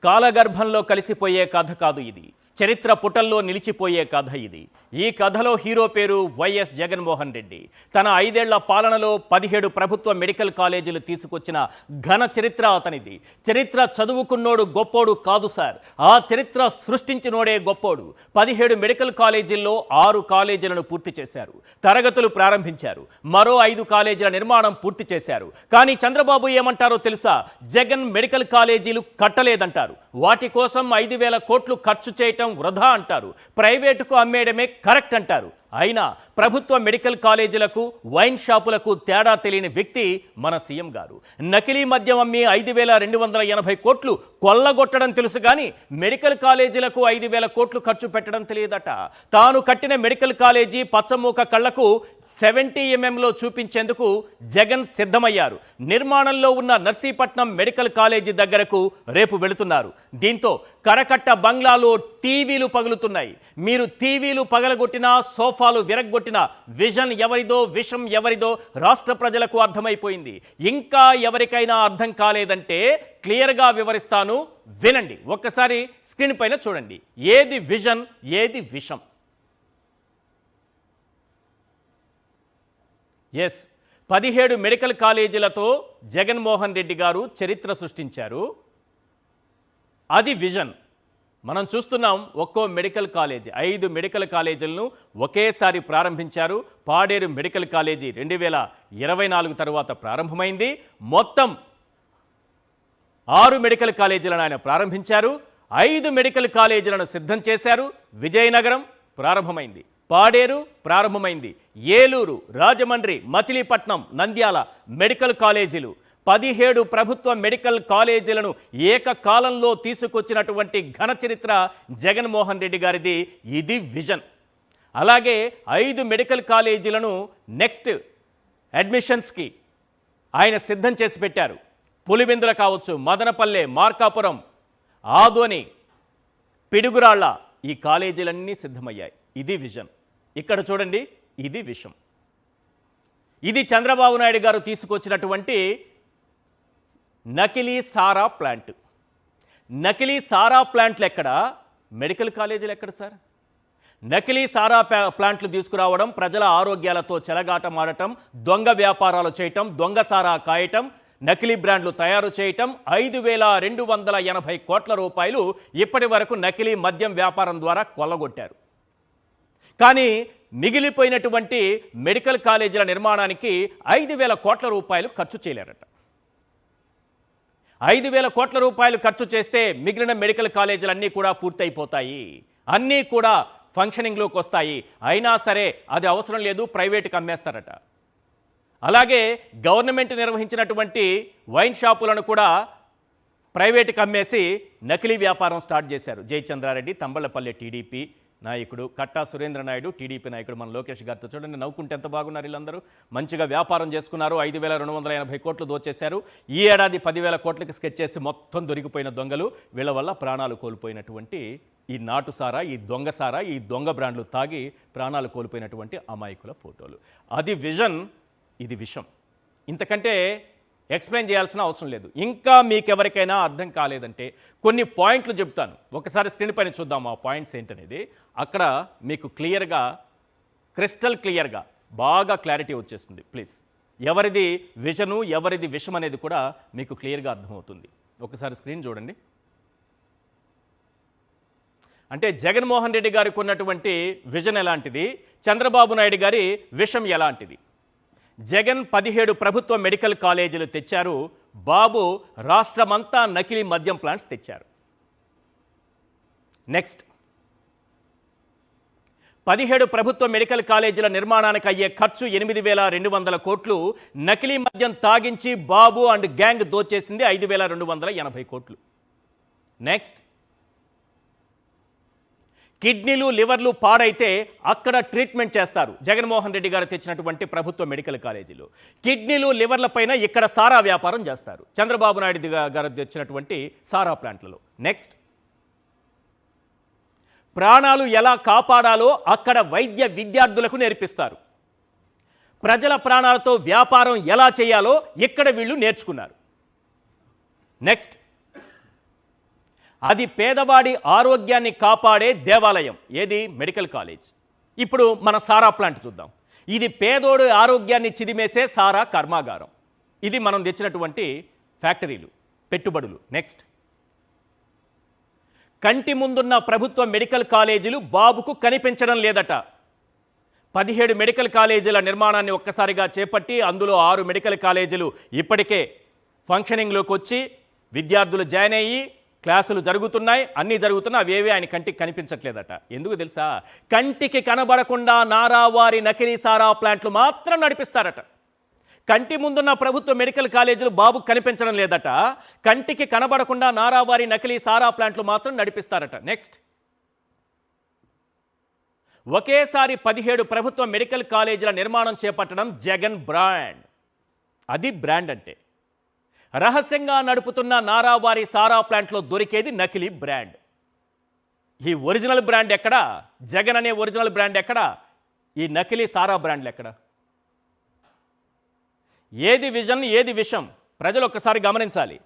కాలగర్భంలో కలిసిపోయే కథ కాదు ఇది. చరిత్ర పుటల్లో నిలిచిపోయే కథ ఇది. ఈ కథలో హీరో పేరు వైఎస్ జగన్మోహన్ రెడ్డి. తన 5 ఏళ్ల పాలనలో 17 ప్రభుత్వ మెడికల్ కాలేజీలు తీసుకొచ్చిన ఘన చరిత్ర అతనిది. చరిత్ర చదువుకున్నోడు గొప్పోడు కాదు సార్, ఆ చరిత్ర సృష్టించినోడే గొప్పోడు. 17 మెడికల్ కాలేజీల్లో 6 కాలేజీలను పూర్తి చేశారు, తరగతులు ప్రారంభించారు. మరో 5 కాలేజీల నిర్మాణం పూర్తి చేశారు. కానీ చంద్రబాబు ఏమంటారో తెలుసా? జగన్ మెడికల్ కాలేజీలు కట్టలేదంటారు. వాటి కోసం 5,000 కోట్లు ఖర్చు చేయటం వృధా అంటారు. ప్రైవేటుకు అమ్మేయడమే కరెక్ట్ అంటారు. అయినా ప్రభుత్వ మెడికల్ కాలేజీలకు, వైన్ షాపులకు తేడా తెలియని వ్యక్తి మన సీఎం గారు. నకిలీ మద్యం అమ్మి 5,280 కోట్లు కొల్లగొట్టడం తెలుసు కానీ మెడికల్ కాలేజీలకు 5,000 కోట్లు ఖర్చు పెట్టడం తెలియదట. తాను కట్టిన మెడికల్ కాలేజీ పచ్చమూక కళ్లకు 70 mm చూపించేందుకు జగన్ సిద్ధమయ్యారు. నిర్మాణంలో ఉన్న నర్సీపట్నం మెడికల్ కాలేజీ దగ్గరకు రేపు వెళుతున్నారు. దీంతో కరకట్ట బంగ్లాలో టీవీలు పగులుతున్నాయి. మీరు టీవీలు పగలగొట్టినా, సోఫాలు విరగ్గొట్టిన విజన్ ఎవరిదో, విషం ఎవరిదో రాష్ట్ర ప్రజలకు అర్థమైపోయింది. ఇంకా ఎవరికైనా అర్థం కాలేదంటే క్లియర్గా వివరిస్తాను, వినండి. ఒక్కసారి స్క్రీన్ పైన చూడండి. ఏది విజన్, ఏది విషం? ఎస్, 17 మెడికల్ కాలేజీలతో జగన్మోహన్ రెడ్డి గారు చరిత్ర సృష్టించారు. అది విజన్. మనం చూస్తున్నాం ఒక్కో మెడికల్ కాలేజీ, 5 మెడికల్ కాలేజీలను ఒకేసారి ప్రారంభించారు. పాడేరు మెడికల్ కాలేజీ 2024 తరువాత ప్రారంభమైంది. మొత్తం 6 మెడికల్ కాలేజీలను ఆయన ప్రారంభించారు. 5 మెడికల్ కాలేజీలను సిద్ధం చేశారు. విజయనగరం ప్రారంభమైంది, పాడేరు ప్రారంభమైంది, ఏలూరు, రాజమండ్రి, మచిలీపట్నం, నంద్యాల మెడికల్ కాలేజీలు, 17 ప్రభుత్వ మెడికల్ కాలేజీలను ఏకకాలంలో తీసుకొచ్చినటువంటి ఘన చరిత్ర జగన్మోహన్ రెడ్డి గారిది. ఇది విజన్. అలాగే 5 మెడికల్ కాలేజీలను నెక్స్ట్ అడ్మిషన్స్కి ఆయన సిద్ధం చేసి పెట్టారు. పులివెందుల కావచ్చు, మదనపల్లె, మార్కాపురం, ఆదోని, పిడుగురాళ్ళ, ఈ కాలేజీలన్నీ సిద్ధమయ్యాయి. ఇది విజన్. ఇక్కడ చూడండి, ఇది విషం. ఇది చంద్రబాబు నాయుడు గారు తీసుకొచ్చినటువంటి నకిలీ సారా ప్లాంట్. నకిలీ సారా ప్లాంట్లు ఎక్కడ, మెడికల్ కాలేజీలు ఎక్కడ సార్? నకిలీ సారా ప్లాంట్లు తీసుకురావడం, ప్రజల ఆరోగ్యాలతో చెలగాటమాడటం, దొంగ వ్యాపారాలు చేయటం, దొంగ సారా కాయటం, నకిలీ బ్రాండ్లు తయారు చేయటం, 5,280 కోట్ల రూపాయలు ఇప్పటి వరకు నకిలీ మద్యం వ్యాపారం ద్వారా కొల్లగొట్టారు. కానీ మిగిలిపోయినటువంటి మెడికల్ కాలేజీల నిర్మాణానికి 5,000 కోట్ల రూపాయలు ఖర్చు చేయలేరట. 5,000 కోట్ల రూపాయలు ఖర్చు చేస్తే మిగిలిన మెడికల్ కాలేజీలన్నీ కూడా పూర్తయిపోతాయి, అన్నీ కూడా ఫంక్షనింగ్లోకి వస్తాయి. అయినా సరే అది అవసరం లేదు, ప్రైవేట్కి అమ్మేస్తారట. అలాగే గవర్నమెంట్ నిర్వహించినటువంటి వైన్ షాపులను కూడా ప్రైవేట్కి అమ్మేసి నకిలీ వ్యాపారం స్టార్ట్ చేశారు. జయచంద్రారెడ్డి, తంబళ్లపల్లె టీడీపీ నాయకుడు, కట్టా సురేంద్ర నాయుడు టీడీపీ నాయకుడు, మన లోకేష్ గారితో చూడండి, నవ్వుకుంటే ఎంత బాగున్నారు వీళ్ళందరూ. మంచిగా వ్యాపారం చేసుకున్నారు. 5,280 కోట్లు దోచేశారు. ఈ ఏడాది 10,000 కోట్లకి స్కెచ్ చేసి మొత్తం దొరికిపోయిన దొంగలు. వీళ్ళ వల్ల ప్రాణాలు కోల్పోయినటువంటి ఈ నాటుసారా, ఈ దొంగ సారా, ఈ దొంగ బ్రాండ్లు తాగి ప్రాణాలు కోల్పోయినటువంటి అమాయకుల ఫోటోలు. అది విజన్, ఇది విషం. ఇంతకంటే ఎక్స్ప్లెయిన్ చేయాల్సిన అవసరం లేదు. ఇంకా మీకెవరికైనా అర్థం కాలేదంటే కొన్ని పాయింట్లు చెప్తాను. ఒకసారి స్క్రీన్ పైన చూద్దాం ఆ పాయింట్స్ ఏంటనేది. అక్కడ మీకు క్లియర్గా, క్రిస్టల్ క్లియర్గా బాగా క్లారిటీ వచ్చేస్తుంది. ప్లీజ్, ఎవరిది విజను, ఎవరిది విషం అనేది కూడా మీకు క్లియర్గా అర్థమవుతుంది. ఒకసారి స్క్రీన్ చూడండి. అంటే జగన్మోహన్ రెడ్డి గారికి ఉన్నటువంటి విజన్ ఎలాంటిది, చంద్రబాబు నాయుడు గారి విషం ఎలాంటిది. జగన్ 17 ప్రభుత్వ మెడికల్ కాలేజీలు తెచ్చారు. బాబు రాష్ట్రమంతా నకిలీ మద్యం ప్లాంట్స్ తెచ్చారు. నెక్స్ట్, 17 ప్రభుత్వ మెడికల్ కాలేజీల నిర్మాణానికి అయ్యే ఖర్చు 8,200 కోట్లు. నకిలీ మద్యం తాగించి బాబు అండ్ గ్యాంగ్ దోచేసింది 5,280 కోట్లు. నెక్స్ట్, కిడ్నీలు, లివర్లు పాడైతే అక్కడ ట్రీట్మెంట్ చేస్తారు జగన్మోహన్ రెడ్డి గారు తెచ్చినటువంటి ప్రభుత్వ మెడికల్ కాలేజీలు. కిడ్నీలు, లివర్ల పైన ఇక్కడ సారా వ్యాపారం చేస్తారు చంద్రబాబు నాయుడు గారు తెచ్చినటువంటి సారా ప్లాంట్లలో. నెక్స్ట్, ప్రాణాలు ఎలా కాపాడాలో అక్కడ వైద్య విద్యార్థులకు నేర్పిస్తారు. ప్రజల ప్రాణాలతో వ్యాపారం ఎలా చేయాలో ఇక్కడ వీళ్ళు నేర్చుకున్నారు. నెక్స్ట్, అది పేదవాడి ఆరోగ్యాన్ని కాపాడే దేవాలయం. ఏది? Medical college. ఇప్పుడు మన సారా ప్లాంట్ చూద్దాం. ఇది పేదోడు ఆరోగ్యాన్ని చిదిమేసే సారా కర్మాగారం. ఇది మనం తెచ్చినటువంటి ఫ్యాక్టరీలు, పెట్టుబడులు. నెక్స్ట్, కంటి ముందున్న ప్రభుత్వ మెడికల్ కాలేజీలు బాబుకు కనిపించడం లేదట. 17 మెడికల్ కాలేజీల నిర్మాణాన్ని ఒక్కసారిగా చేపట్టి అందులో 6 మెడికల్ కాలేజీలు ఇప్పటికే ఫంక్షనింగ్లోకి వచ్చి విద్యార్థులు జాయిన్ అయ్యి క్లాసులు జరుగుతున్నాయి, అన్నీ జరుగుతున్నా అవేవి ఆయన కంటికి కనిపించట్లేదట. ఎందుకు తెలుసా? కంటికి కనబడకుండా నారావారి నకిలీ సారా ప్లాంట్లు మాత్రం నడిపిస్తారట. కంటి ముందున్న ప్రభుత్వ మెడికల్ కాలేజీలు బాబుకు కనిపించడం లేదట. కంటికి కనబడకుండా నారావారి నకిలీ సారా ప్లాంట్లు మాత్రం నడిపిస్తారట. నెక్స్ట్, ఒకేసారి 17 ప్రభుత్వ మెడికల్ కాలేజీల నిర్మాణం చేపట్టడం జగన్ బ్రాండ్. అది బ్రాండ్ అంటే. రహస్యంగా నడుపుతున్న నారావారి సారా ప్లాంట్లో దొరికేది నకిలీ బ్రాండ్. ఈ ఒరిజినల్ బ్రాండ్ ఎక్కడా? జగన్ అనే ఒరిజినల్ బ్రాండ్ ఎక్కడా? ఈ నకిలీ సారా బ్రాండ్లు ఎక్కడా? ఏది విజన్, ఏది విషం? ప్రజలు ఒక్కసారి గమనించాలి.